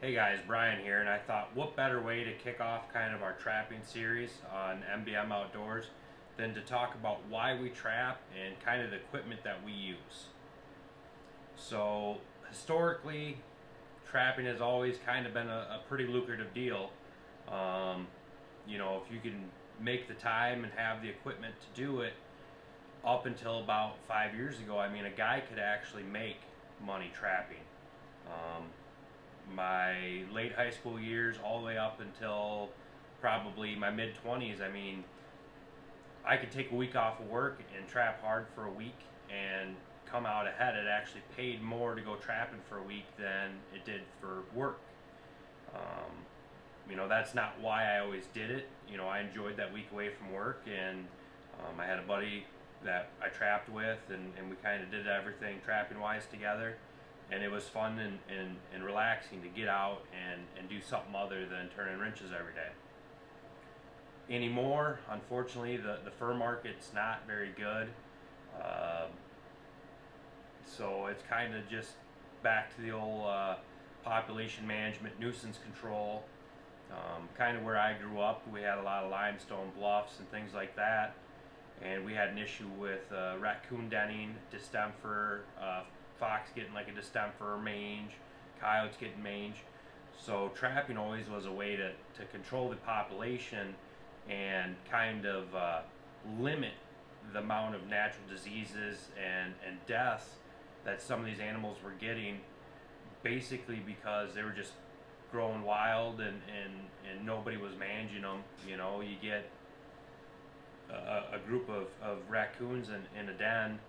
Hey guys, Brian here, and I thought what better way to kick off kind of our trapping series on MBM Outdoors than to talk about why we trap and kind of the equipment that we use. So, historically, trapping has always kind of been a pretty lucrative deal. Um, if you can make the time and have the equipment to do it, up until about 5 years ago, I mean, a guy could actually make money trapping. Um, my late high school years all the way up until probably my mid 20s, I mean, I could take a week off of work and trap hard for a week and come out ahead. It actually paid more to go trapping for a week than it did for work. um, that's not why I always did it. I enjoyed that week away from work, and I had a buddy that I trapped with, and we kind of did everything trapping wise together, and it was fun and relaxing to get out and do something other than turning wrenches every day. Anymore, unfortunately, the fur market's not very good. Um so it's kind of just back to the old population management, nuisance control. Kind of where I grew up, we had a lot of limestone bluffs and things like that, and we had an issue with raccoon denning, distemper, fox getting like a distemper, mange, coyotes getting mange. So trapping always was a way to control the population and kind of limit the amount of natural diseases and deaths that some of these animals were getting, basically because they were just growing wild, and nobody was managing them. You get a group of raccoons in a den,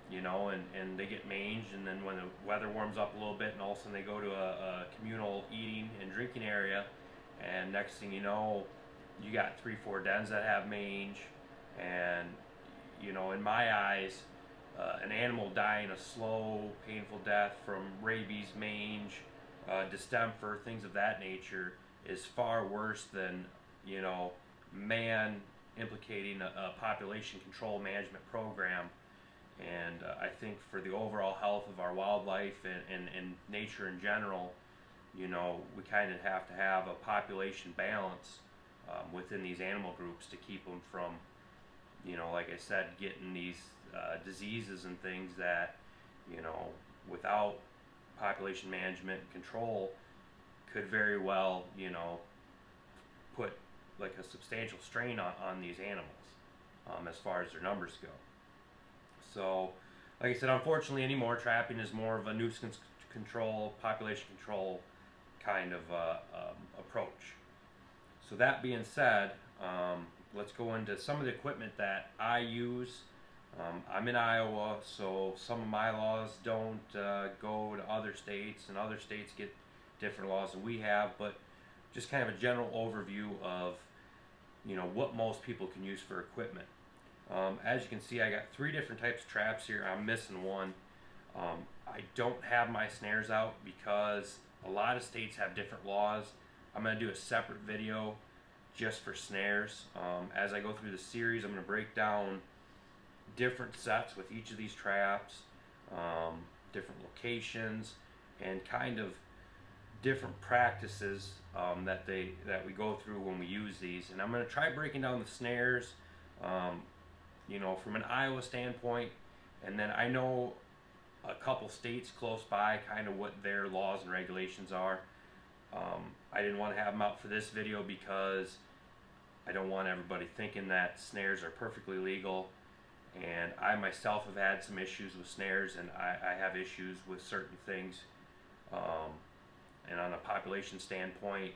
and they get manged, and then when the weather warms up a little bit and all of a sudden they go to a communal eating and drinking area, and next thing you know, you got 3-4 dens that have mange. And in my eyes, an animal dying a slow, painful death from rabies, mange, distemper, things of that nature is far worse than man implicating a population control management program. And I think for the overall health of our wildlife and nature in general, we kind of have to have a population balance within these animal groups to keep them from, like I said, getting these diseases and things that, without population management and control, could very well, put like a substantial strain on these animals as far as their numbers go. So, like I said, unfortunately anymore, trapping is more of a nuisance control, population control kind of approach. So that being said, let's go into some of the equipment that I use. I'm in Iowa, so some of my laws don't go to other states, and other states get different laws than we have, but just kind of a general overview of what most people can use for equipment. As you can see, I got 3 different types of traps here. I'm missing one. I don't have my snares out because a lot of states have different laws. I'm going to do a separate video just for snares. As I go through the series, I'm going to break down different sets with each of these traps, different locations, and kind of different practices that we go through when we use these. And I'm going to try breaking down the snares, from an Iowa standpoint, and then I know a couple states close by kind of what their laws and regulations are. I didn't want to have them out for this video because I don't want everybody thinking that snares are perfectly legal. And I myself have had some issues with snares, and I have issues with certain things. And on a population standpoint,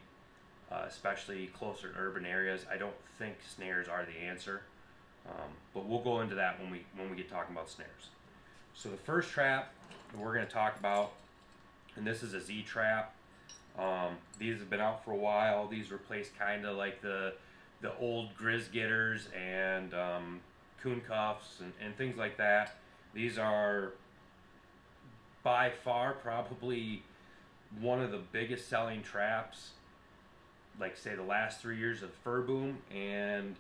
especially closer to urban areas, I don't think snares are the answer. But we'll go into that when we get talking about snares. So the first trap we're going to talk about, and this is a Z trap. These have been out for a while. These replace kind of like the old Grizz Getters and coon cuffs and things like that. These are by far probably one of the biggest selling traps, like say the last 3 years of the fur boom, and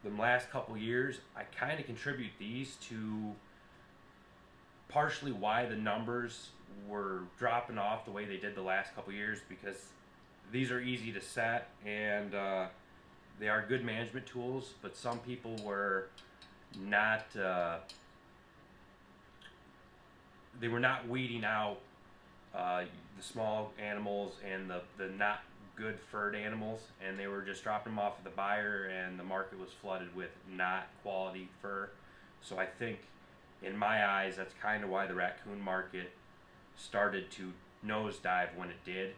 the last couple years I kind of contribute these to partially why the numbers were dropping off the way they did the last couple years, because these are easy to set, and they are good management tools, but some people were not they were not weeding out the small animals and the not good furred animals, and they were just dropping them off at the buyer, and the market was flooded with not quality fur. So I think, in my eyes, that's kind of why the raccoon market started to nosedive when it did.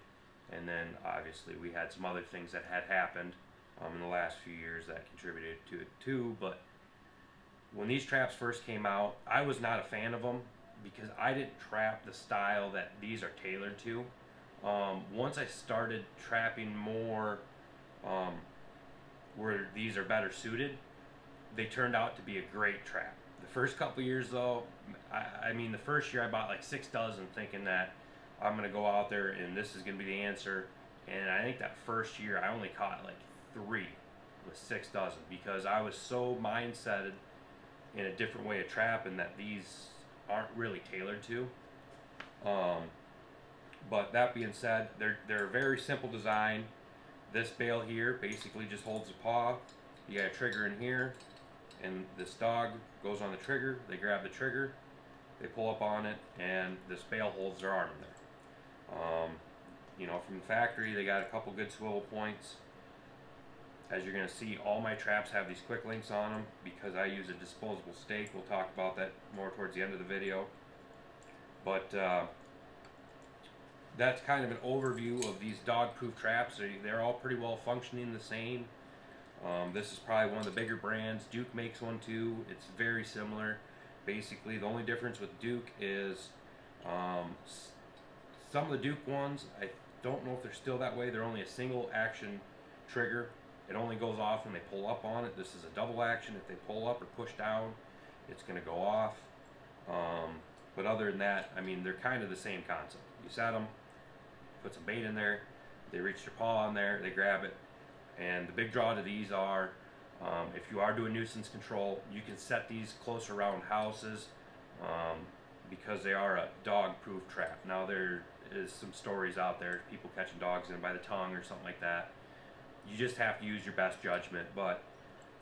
And then obviously we had some other things that had happened in the last few years that contributed to it too. But when these traps first came out, I was not a fan of them because I didn't trap the style that these are tailored to. Once I started trapping more where these are better suited, they turned out to be a great trap. The first couple years though, I mean the first year I bought like 6 dozen thinking that I'm going to go out there and this is going to be the answer. And I think that first year I only caught like 3 with 6 dozen because I was so mindseted in a different way of trapping that these aren't really tailored to. But that being said, they're a very simple design. This bail here basically just holds the paw. You got a trigger in here, and this dog goes on the trigger. They grab the trigger, they pull up on it, and this bail holds their arm in there. You know, from the factory, they got a couple good swivel points. As you're going to see, all my traps have these quick links on them because I use a disposable stake. We'll talk about that more towards the end of the video. But that's kind of an overview of these dog-proof traps. They're all pretty well functioning the same. This is probably one of the bigger brands. Duke makes one too. It's very similar. Basically, the only difference with Duke is some of the Duke ones, I don't know if they're still that way. They're only a single action trigger. It only goes off when they pull up on it. This is a double action. If they pull up or push down, it's going to go off. But other than that, I mean, they're kind of the same concept. You set them, put some bait in there, they reach their paw on there, they grab it. And the big draw to these are, if you are doing nuisance control, you can set these close around houses because they are a dog-proof trap. Now there is some stories out there, people catching dogs in by the tongue or something like that. You just have to use your best judgment, but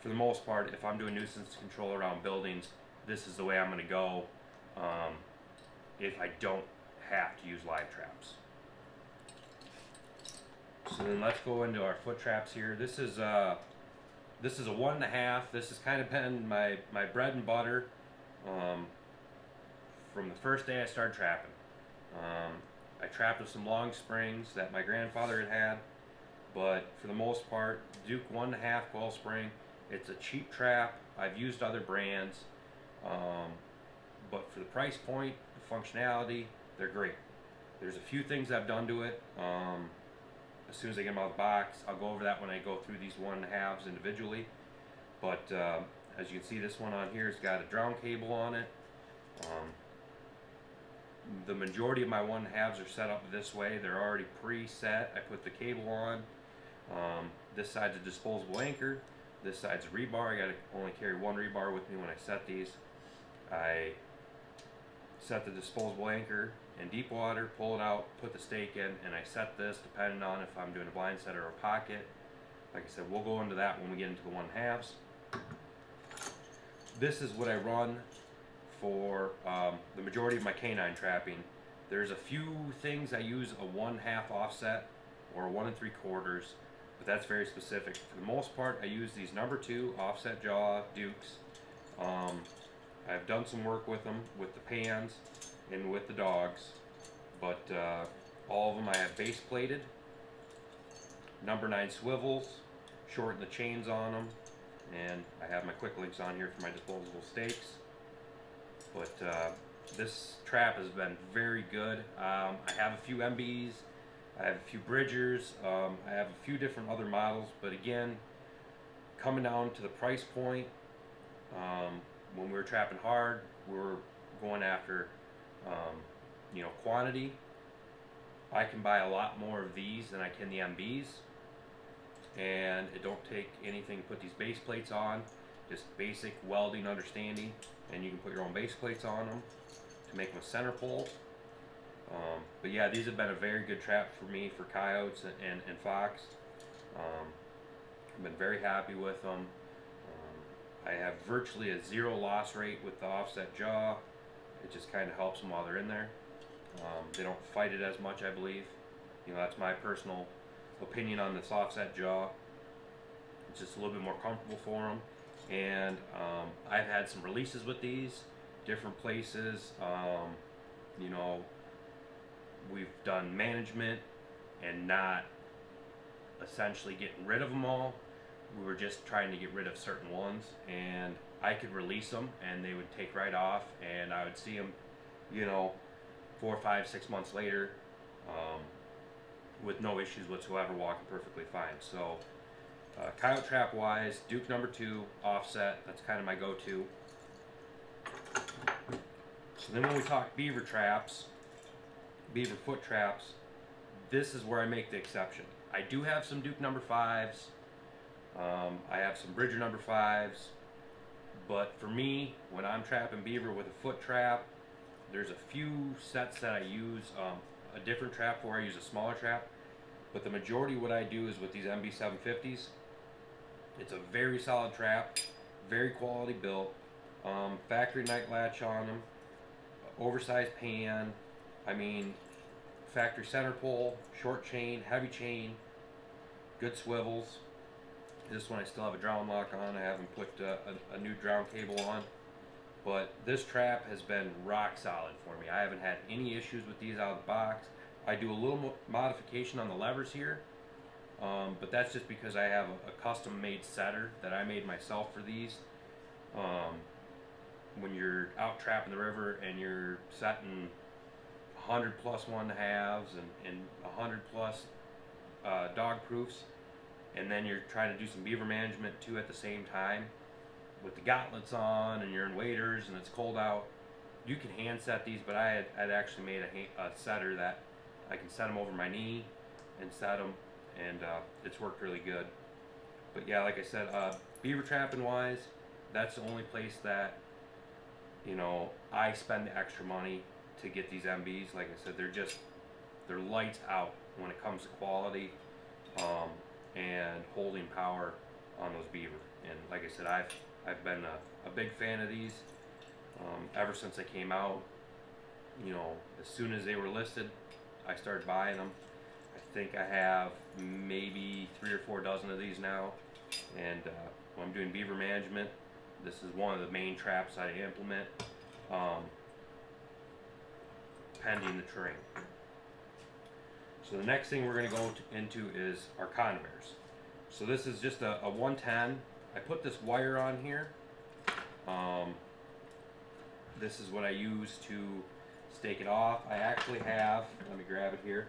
for the most part, if I'm doing nuisance control around buildings, this is the way I'm going to go if I don't have to use live traps. So then let's go into our foot traps here. This is a 1.5. This has kind of been my bread and butter from the first day I started trapping. I trapped with some long springs that my grandfather had, but for the most part, Duke 1.5 coil spring. It's a cheap trap. I've used other brands, but for the price point, the functionality, they're great. There's a few things I've done to it. As soon as I get them out of the box, I'll go over that when I go through these 1.5s individually. But as you can see, this one on here has got a drown cable on it. The majority of my 1.5s are set up this way. They're already preset. I put the cable on. This side's a disposable anchor. This side's a rebar. I gotta only carry one rebar with me when I set these. I set the disposable anchor in deep water, pull it out, put the stake in, and I set this depending on if I'm doing a blind set or a pocket. Like I said, we'll go into that when we get into the 1.5s. This is what I run for the majority of my canine trapping. There's a few things I use a 1/2 offset or a 1 3/4, but that's very specific. For the most part, I use these number 2 offset jaw Dukes. I've done some work with them, with the pans and with the dogs, but all of them I have base plated, number 9 swivels, shorten the chains on them, and I have my quick links on here for my disposable stakes. But this trap has been very good. I have a few MBs, I have a few Bridgers, I have a few different other models, but again, coming down to the price point, when we were trapping hard, we were going after you know, quantity. I can buy a lot more of these than I can the MBs, and it don't take anything to put these base plates on, just basic welding understanding, and you can put your own base plates on them. to make them a center pole. But yeah, these have been a very good trap for me for coyotes and fox. I've been very happy with them. I have virtually a 0 loss rate with the offset jaw. It just kind of helps them while they're in there. They don't fight it as much, I believe. You know, that's my personal opinion on this offset jaw. It's just a little bit more comfortable for them. And I've had some releases with these, different places. You know, we've done management and not essentially getting rid of them all. We were just trying to get rid of certain ones, and I could release them and they would take right off, and I would see them, you know, 4, 5, 6 months later with no issues whatsoever, walking perfectly fine. So coyote trap wise, Duke number 2 offset, that's kind of my go-to. So then when we talk beaver traps, beaver foot traps, this is where I make the exception. I do have some Duke number 5s. I have some Bridger number 5s. But for me, when I'm trapping beaver with a foot trap, there's a few sets that I use a different trap for. I use a smaller trap. But the majority of what I do is with these MB750s. It's a very solid trap, very quality built. Factory night latch on them, oversized pan. I mean, factory center pole, short chain, heavy chain, good swivels. This one I still have a drown lock on. I haven't put a new drown cable on. But this trap has been rock solid for me. I haven't had any issues with these out of the box. I do a little modification on the levers here. But that's just because I have a custom made setter that I made myself for these. When you're out trapping the river and you're setting 100 plus 1/2s and 100 plus dog proofs, and then you're trying to do some beaver management too at the same time with the gauntlets on and you're in waders and it's cold out, you can hand set these. But I had actually made a setter that I can set them over my knee and set them, and it's worked really good. But yeah, like I said, beaver trapping wise, that's the only place that, you know, I spend the extra money to get these MBs. Like I said, they're lights out when it comes to quality and holding power on those beaver. And like I said, I've been a big fan of these ever since they came out. You know, as soon as they were listed, I started buying them. I think I have maybe 3 or 4 dozen of these now. And when I'm doing beaver management, this is one of the main traps I implement, pending the terrain. So the next thing we're going to go into is our convers. So this is just a 110. I put this wire on here. This is what I use to stake it off. I actually have, let me grab it here.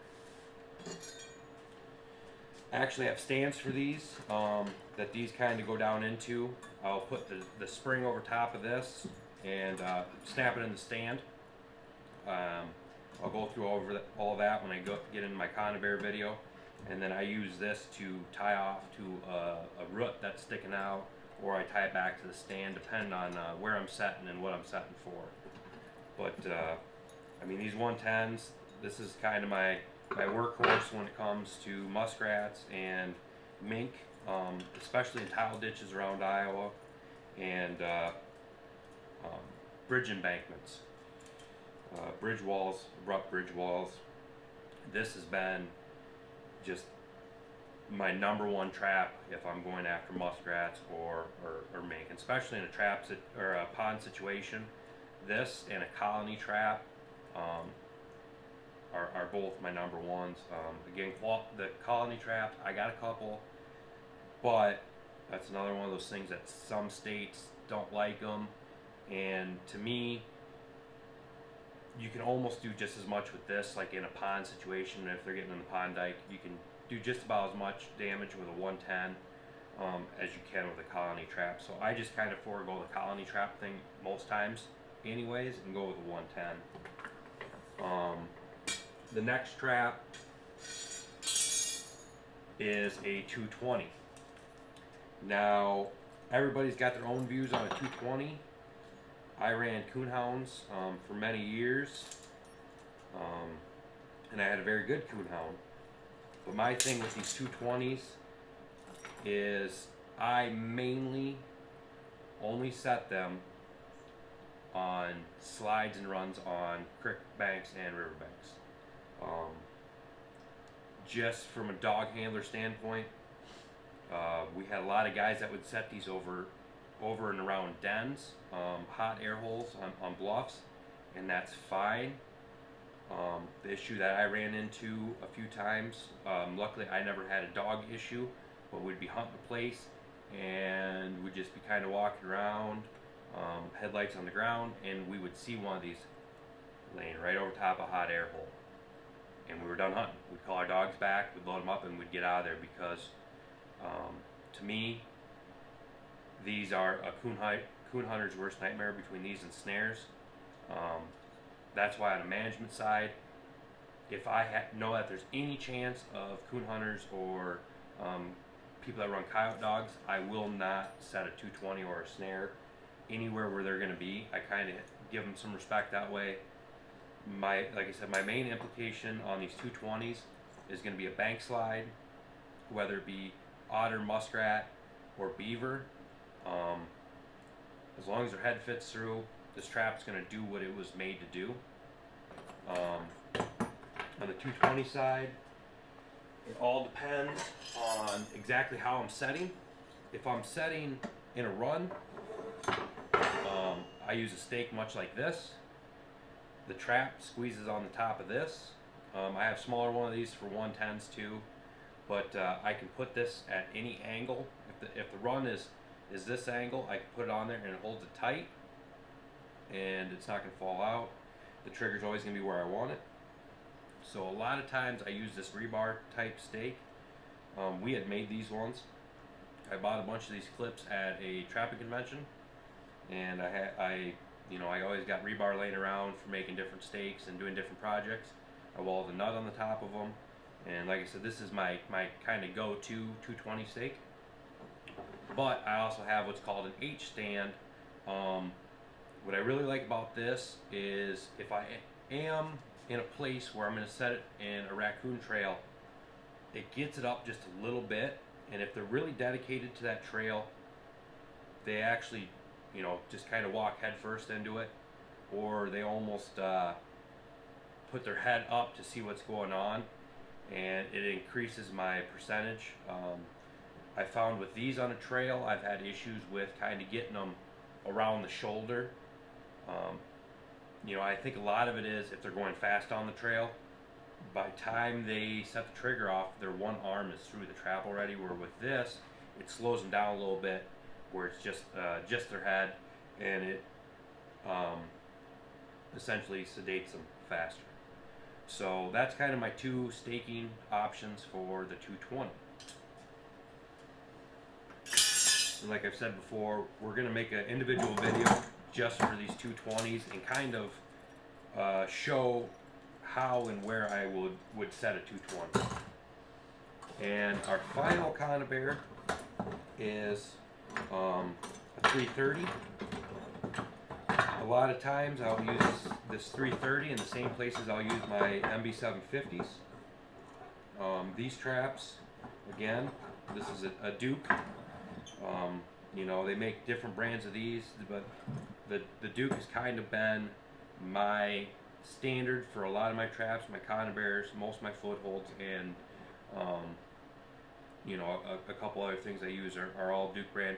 I actually have stands for these that these kind of go down into. I'll put the spring over top of this and snap it in the stand. I'll go through all of that when I get into my conibear video, and then I use this to tie off to a root that's sticking out, or I tie it back to the stand depending on where I'm setting and what I'm setting for. But I mean, these 110s, this is kind of my workhorse when it comes to muskrats and mink, especially in tile ditches around Iowa, and bridge embankments, bridge walls, abrupt bridge walls. This has been just my #1 trap if I'm going after muskrats or mink, especially in a pond situation. This and a colony trap are both my #1s. Again, the colony trap, I got a couple, but that's another one of those things that some states don't like them, and to me, you can almost do just as much with this, like in a pond situation. If they're getting in the pond dike, you can do just about as much damage with a 110 as you can with a colony trap. So I just kind of forego the colony trap thing most times anyways and go with a 110. The next trap is a 220. Now, everybody's got their own views on a 220. I ran coonhounds for many years, um, and I had a very good coonhound. But my thing with these 220s is I mainly only set them on slides and runs on creek banks and river banks. Just from a dog handler standpoint, we had a lot of guys that would set these over and around dens, hot air holes on bluffs, and that's fine. The issue that I ran into a few times, luckily I never had a dog issue, but we'd be hunting a place and we'd just be kind of walking around, headlights on the ground, and we would see one of these laying right over top of a hot air hole. And we were done hunting. We'd call our dogs back, we'd load them up, and we'd get out of there because, to me, these are a coon hunter's worst nightmare between these and snares. That's why on the management side, if I know that there's any chance of coon hunters or people that run coyote dogs, I will not set a 220 or a snare anywhere where they're going to be. I kind of give them some respect that way. Like I said, my main implication on these 220s is going to be a bank slide, whether it be otter, muskrat, or beaver. As long as their head fits through, this trap's going to do what it was made to do. On the 220 side, it all depends on exactly how I'm setting. If I'm setting in a run, I use a stake much like this. The trap squeezes on the top of this. I have smaller one of these for 110s too, but I can put this at any angle. If the run is this angle, I can put it on there and it holds it tight, and it's not going to fall out. The trigger's always going to be where I want it. So a lot of times I use this rebar type stake. We had made these ones. I bought a bunch of these clips at a trapping convention, and I always got rebar laying around for making different stakes and doing different projects. I walled a nut on the top of them, and like I said, this is my kind of go-to 220 stake. But I also have what's called an H stand. What I really like about this is if I am in a place where I'm going to set it in a raccoon trail, it gets it up just a little bit, and if they're really dedicated to that trail, they actually, just kind of walk head first into it, or they almost put their head up to see what's going on, and it increases my percentage. I found with these on a trail, I've had issues with kind of getting them around the shoulder. I think a lot of it is if they're going fast on the trail, by the time they set the trigger off, their one arm is through the trap already, where with this, it slows them down a little bit, where it's just their head, and it essentially sedates them faster. So that's kind of my two staking options for the 220. And like I've said before, we're going to make an individual video just for these 220s and kind of show how and where I would set a 220. And our final conibear is a 330. A lot of times I'll use this 330 in the same places I'll use my MB750s. These traps, again, this is a Duke. They make different brands of these, but the Duke has kind of been my standard for a lot of my traps, my conibears, most of my footholds, and a couple other things I use are all Duke brand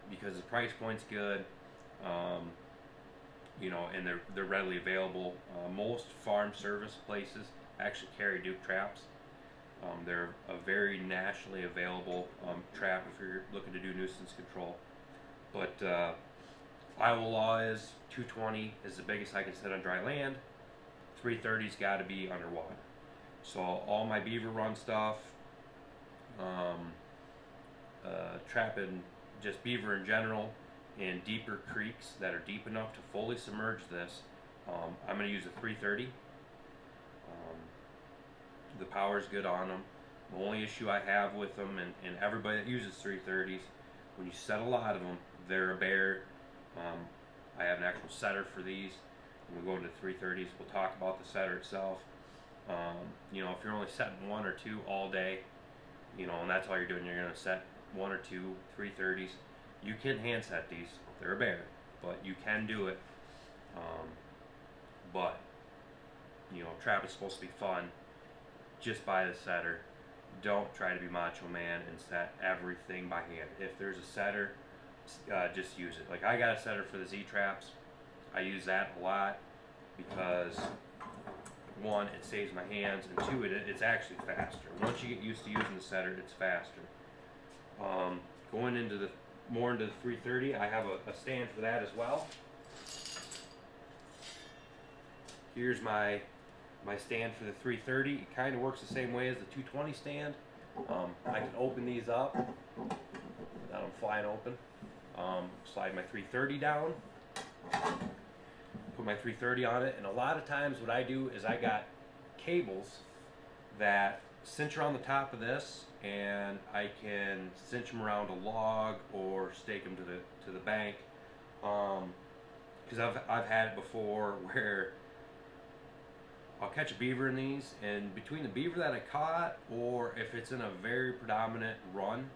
because the price point's good, and they're readily available. Most farm service places actually carry Duke traps. They're a very nationally available trap if you're looking to do nuisance control. But Iowa law is 220 is the biggest I can set on dry land. 330's got to be underwater. So all my beaver run stuff, trapping just beaver in general in deeper creeks that are deep enough to fully submerge this, I'm going to use a 330. The power's good on them. The only issue I have with them, and everybody that uses 330s, when you set a lot of them, they're a bear. I have an actual setter for these. When we go into 330s, we'll talk about the setter itself. You know, if you're only setting 1 or 2 all day, you know, and that's all you're doing, you're going to set 1 or 2 330s. You can hand set these. They're a bear, but you can do it. But you know, trap is supposed to be fun. Just buy the setter. Don't try to be Macho Man and set everything by hand. If there's a setter, just use it. Like I got a setter for the Z traps. I use that a lot because 1, it saves my hands, and 2, it's actually faster. Once you get used to using the setter, it's faster. Going into the more into the 330, I have a stand for that as well. Here's my stand for the 330. It kind of works the same way as the 220 stand. I can open these up without them flying open. Slide my 330 down, put my 330 on it, and a lot of times what I do is I got cables that cinch around the top of this, and I can cinch them around a log or stake them to the bank. Because I've had it before where I'll catch a beaver in these, and between the beaver that I caught, or if it's in a very predominant run,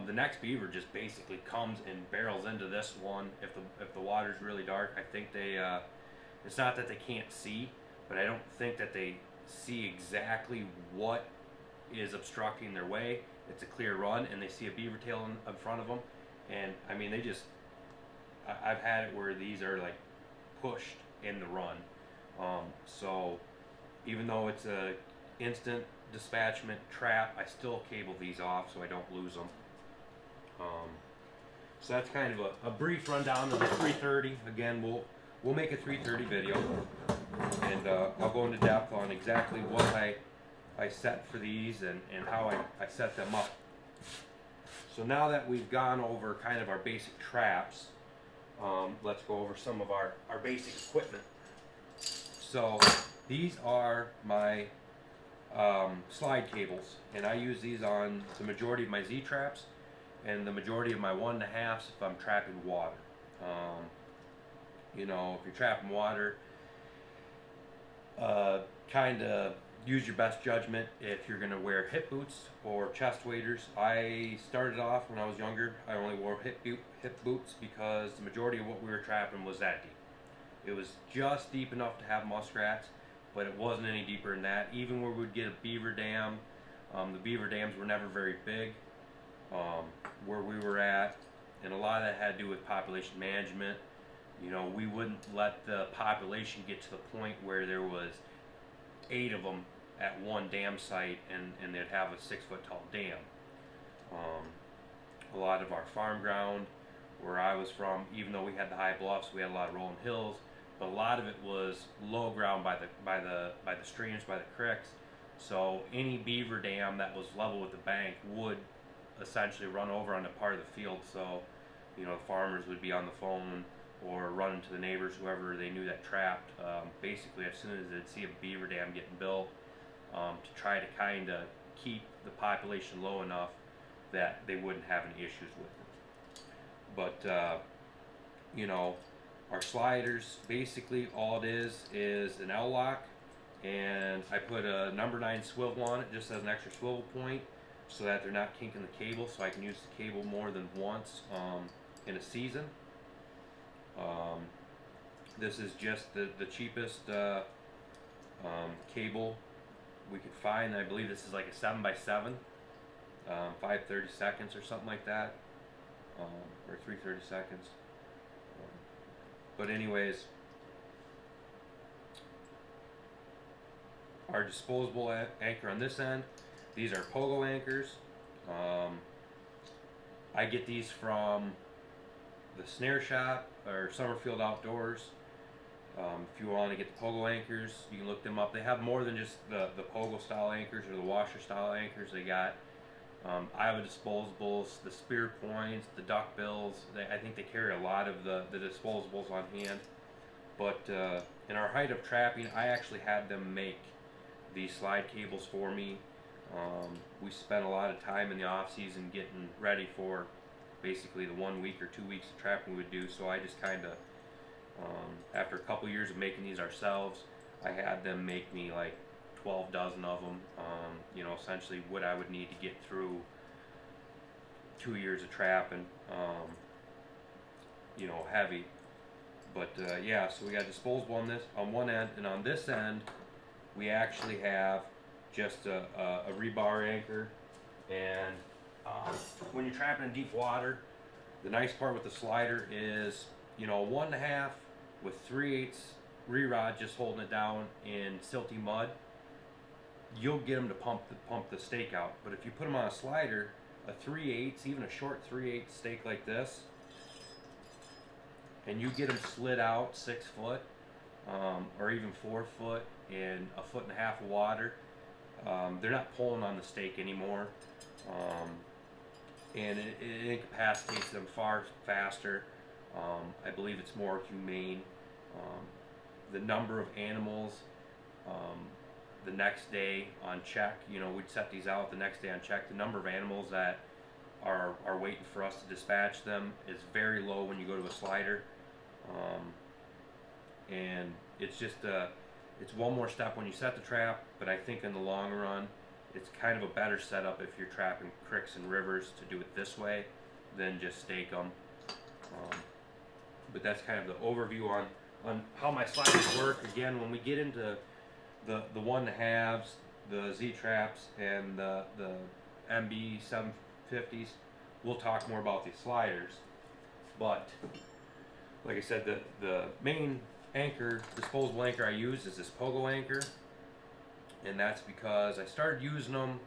the next beaver just basically comes and barrels into this one. If the water's really dark, I think they it's not that they can't see, but I don't think that they see exactly what is obstructing their way. It's a clear run, and they see a beaver tail in front of them, and I mean they just. I've had it where these are like pushed in the run. So even though it's a instant dispatchment trap, I still cable these off so I don't lose them. So that's kind of a brief rundown of the 330. Again, we'll make a 330 video, and I'll go into depth on exactly what I set for these and how I set them up. So now that we've gone over kind of our basic traps, let's go over some of our basic equipment. So these are my slide cables, and I use these on the majority of my Z traps and the majority of my 1.5s if I'm trapping water. You know, if you're trapping water, kind of use your best judgment if you're going to wear hip boots or chest waders. I started off when I was younger, I only wore hip boots because the majority of what we were trapping was that deep. It was just deep enough to have muskrats, but it wasn't any deeper than that. Even where we'd get a beaver dam, the beaver dams were never very big where we were at, and a lot of that had to do with population management. You know, we wouldn't let the population get to the point where there was 8 of them at one dam site and they'd have a 6-foot tall dam. A lot of our farm ground where I was from, even though we had the high bluffs, we had a lot of rolling hills, but a lot of it was low ground by the streams, by the creeks. So any beaver dam that was level with the bank would essentially run over on a part of the field. So, you know, the farmers would be on the phone or run to the neighbors, whoever they knew that trapped. Basically, as soon as they'd see a beaver dam getting built, to try to kind of keep the population low enough that they wouldn't have any issues with it. But you know, our sliders, basically all it is an L-lock, and I put a number 9 swivel on it just as an extra swivel point so that they're not kinking the cable, so I can use the cable more than once in a season. This is just the cheapest cable we could find. I believe this is like a 7x7, 530 seconds or something like that, or 330 seconds. But anyways, our disposable anchor on this end, these are pogo anchors. I get these from the Snare Shop or Summerfield Outdoors. If you want to get the pogo anchors, you can look them up. They have more than just the pogo style anchors or the washer style anchors. They got Iowa disposables, the spear points, the duck bills. I think they carry a lot of the disposables on hand. But in our height of trapping, I actually had them make these slide cables for me. We spent a lot of time in the off season getting ready for basically the 1 week or 2 weeks of trapping we would do. So I just kind of After a couple years of making these ourselves, I had them make me like 12 dozen of them. You know, essentially what I would need to get through 2 years of trapping. You know, heavy. But yeah, so we got disposable on this on one end, and on this end, we actually have just a rebar anchor. And when you're trapping in deep water, the nice part with the slider is, you know, 1.5 with 3/8 re-rod just holding it down in silty mud. You'll get them to pump the stake out. But if you put them on a slider, a 3/8, even a short 3/8 stake like this, and you get them slid out 6 foot, or even 4 foot in 1.5 feet of water, they're not pulling on the stake anymore, and it incapacitates them far faster. I believe it's more humane. The number of animals the next day on check, you know, we'd set these out the next day on check. The number of animals that are waiting for us to dispatch them is very low when you go to a slider. And it's just it's one more step when you set the trap, but I think in the long run it's kind of a better setup if you're trapping creeks and rivers to do it this way than just stake them. But that's kind of the overview on how my sliders work. Again, when we get into the 1.5s, the Z-Traps, and the MB 750s, we'll talk more about these sliders. But like I said, the main anchor, disposable anchor I use is this Pogo anchor, and that's because I started using them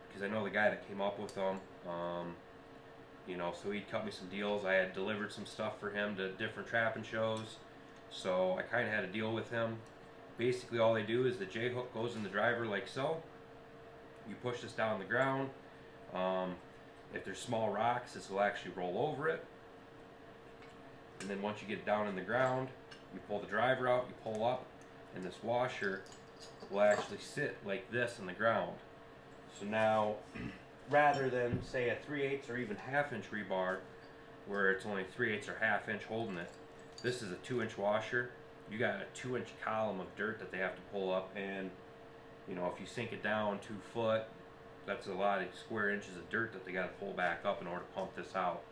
because I know the guy that came up with them. You know, so he'd cut me some deals. I had delivered some stuff for him to different trapping shows, so I kind of had a deal with him. Basically, all they do is the J hook goes in the driver like so. You push this down the ground. If there's small rocks, this will actually roll over it. And then once you get down in the ground, you pull the driver out, you pull up, and this washer will actually sit like this in the ground. So now, rather than say a 3/8 or even 1/2 inch rebar, where it's only 3/8 or 1/2 inch holding it, this is a 2-inch washer. You got a 2-inch column of dirt that they have to pull up, and you know, if you sink it down 2 foot, that's a lot of square inches of dirt that they got to pull back up in order to pump this out.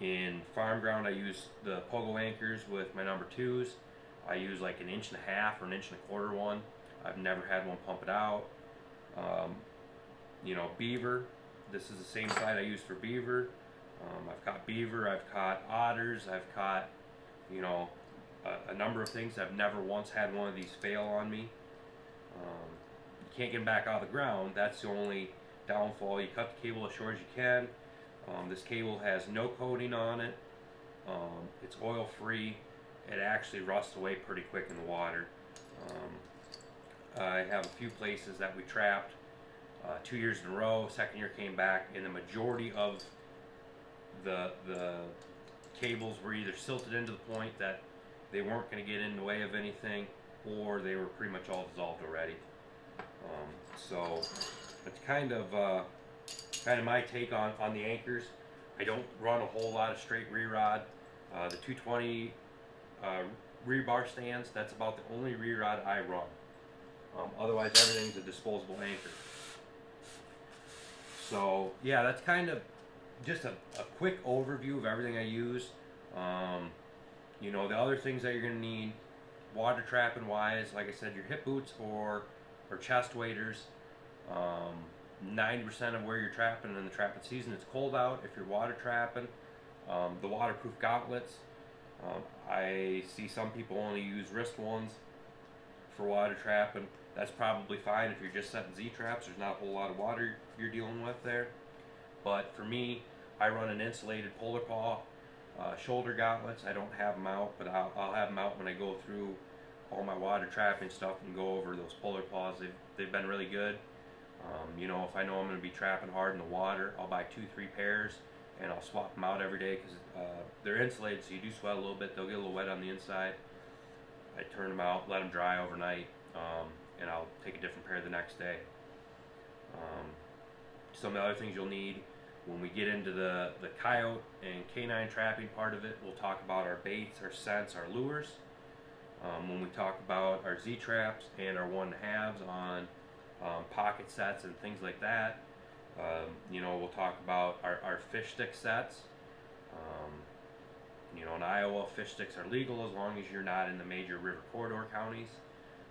In farm ground, I use the Pogo anchors with my number 2s. I use like 1.5 inches or 1.25 inch one. I've never had one pump it out. You know, beaver, this is the same side I use for beaver. I've caught beaver, I've caught otters, I've caught, you know, a number of things. I've never once had one of these fail on me. You can't get them back out of the ground. That's the only downfall. You cut the cable as short as you can. This cable has no coating on it. It's oil free. It actually rusts away pretty quick in the water. I have a few places that we trapped 2 years in a row. Second year came back, and the majority of the cables were either silted into the point that they weren't going to get in the way of anything, or they were pretty much all dissolved already. So it's kind of my take on the anchors. I don't run a whole lot of straight re-rod. The 220 rebar stands, that's about the only re-rod I run. Otherwise everything's a disposable anchor. So yeah, that's kind of just a quick overview of everything I use. You know, the other things that you're going to need, water trapping wise, like I said, your hip boots or chest waders. 90% of where you're trapping in the trapping season, it's cold out. If you're water trapping, the waterproof gauntlets. I see some people only use wrist ones for water trapping. That's probably fine if you're just setting Z-traps. There's not a whole lot of water you're dealing with there. But for me, I run an insulated polar paw shoulder gauntlets. I don't have them out, but I'll have them out when I go through all my water trapping stuff and go over those polar paws. They've been really good. You know, if I know I'm going to be trapping hard in the water, I'll buy 2-3 pairs, and I'll swap them out every day because they're insulated, so you do sweat a little bit. They'll get a little wet on the inside. I turn them out, let them dry overnight, and I'll take a different pair the next day. Some of the other things you'll need, When we get into the coyote and canine trapping part of it, we'll talk about our baits, our scents, our lures. When we talk about our Z-traps and our 1.5s on pocket sets and things like that, we'll talk about our fish stick sets. In Iowa, fish sticks are legal as long as you're not in the major river corridor counties.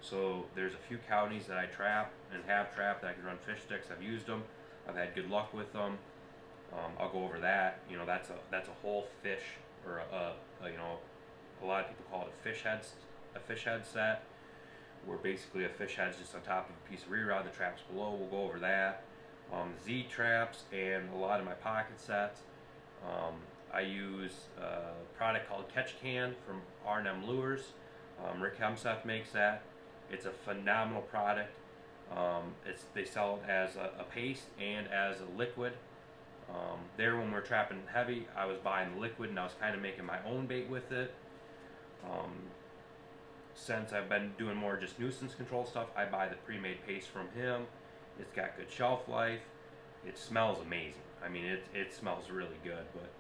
So there's a few counties that I trap and have trapped that I can run fish sticks. I've used them. I've had good luck with them. I'll go over that. That's a whole fish, or a lot of people call it a fish head set, where basically a fish head's just on top of a piece of rear-rod, the traps below. We'll go over that. Z traps and a lot of my pocket sets. I use a product called Catch Can from R&M Lures. Rick Hemseth makes that. It's a phenomenal product. They sell it as a paste and as a liquid. When we're trapping heavy, I was buying the liquid and I was kind of making my own bait with it. Since I've been doing more just nuisance control stuff, I buy the pre-made paste from him. It's got good shelf life. It smells amazing. I mean, it smells really good, but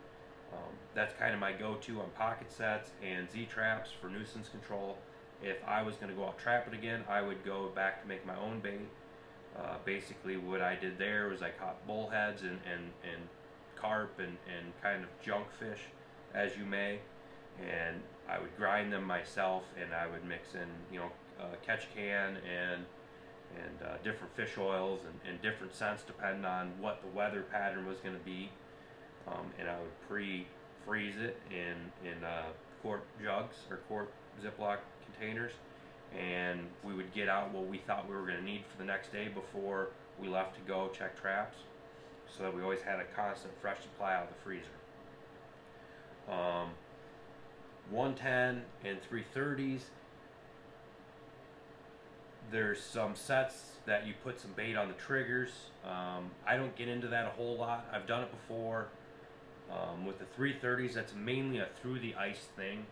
that's kind of my go-to on pocket sets and Z-traps for nuisance control. If I was going to go out trapping again, I would go back to make my own bait. Basically what I did there was I caught bullheads and carp and kind of junk fish, as you may, and I would grind them myself, and I would mix in Catch Can and different fish oils and different scents depending on what the weather pattern was going to be, and I would pre-freeze it in quart jugs or quart Ziploc containers, and we would get out what we thought we were going to need for the next day before we left to go check traps, so that we always had a constant fresh supply out of the freezer. 110 and 330s, there's some sets that you put some bait on the triggers. I don't get into that a whole lot. I've done it before. With the 330s, that's mainly a through the ice thing.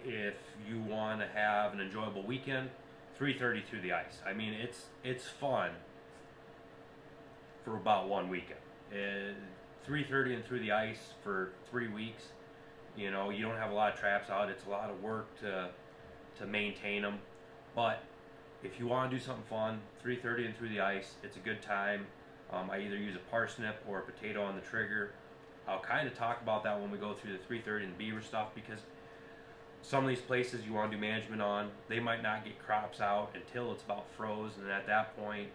If you want to have an enjoyable weekend, 330 through the ice. I mean, it's fun for about one weekend. 330 and through the ice for 3 weeks. You don't have a lot of traps out. It's a lot of work to maintain them. But if you want to do something fun, 330 and through the ice, it's a good time. I either use a parsnip or a potato on the trigger. I'll kind of talk about that when we go through the 330 and the beaver stuff, because some of these places you want to do management on, they might not get crops out until it's about froze, and at that point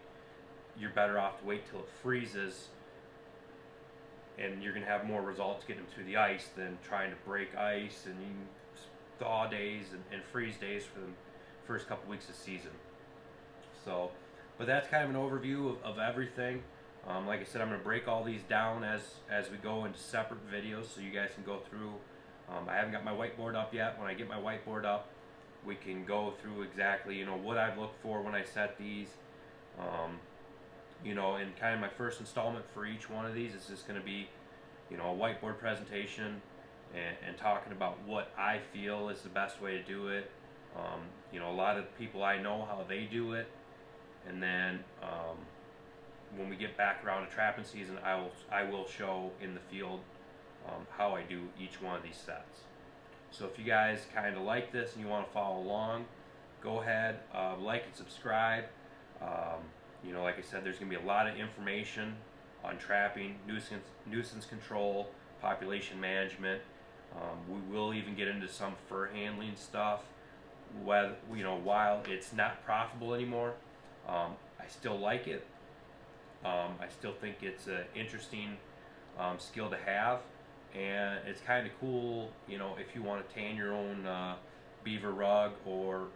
you're better off to wait till it freezes, and you're going to have more results getting them through the ice than trying to break ice and thaw days and freeze days for the first couple weeks of season. So, but that's kind of an overview of everything. Like I said, I'm going to break all these down as we go into separate videos so you guys can go through. I haven't got my whiteboard up yet. When I get my whiteboard up, we can go through exactly what I've looked for when I set these. And kind of my first installment for each one of these is just going to be a whiteboard presentation and talking about what I feel is the best way to do it. A lot of people I know how they do it, and then when we get back around to trapping season, I will show in the field how I do each one of these sets. So if you guys kind of like this and you want to follow along, go ahead, like and subscribe. Like I said, there's going to be a lot of information on trapping, nuisance control, population management. We will even get into some fur handling stuff. While it's not profitable anymore, I still like it. I still think it's an interesting skill to have, and it's kind of cool, if you want to tan your own beaver rug, or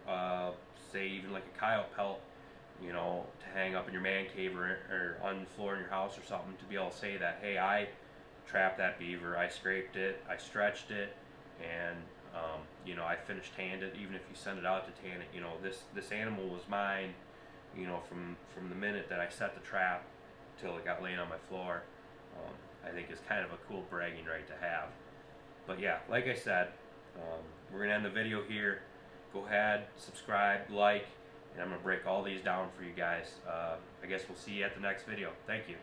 say even like a coyote pelt, to hang up in your man cave or on the floor in your house or something, to be able to say that, hey, I trapped that beaver, I scraped it, I stretched it, and I finished tanned it. Even if you send it out to tan it, this animal was mine, from the minute that I set the trap till it got laying on my floor. I think is kind of a cool bragging right to have. But yeah, like I said, we're gonna end the video here. Go ahead, subscribe, like, and I'm going to break all these down for you guys. I guess we'll see you at the next video. Thank you.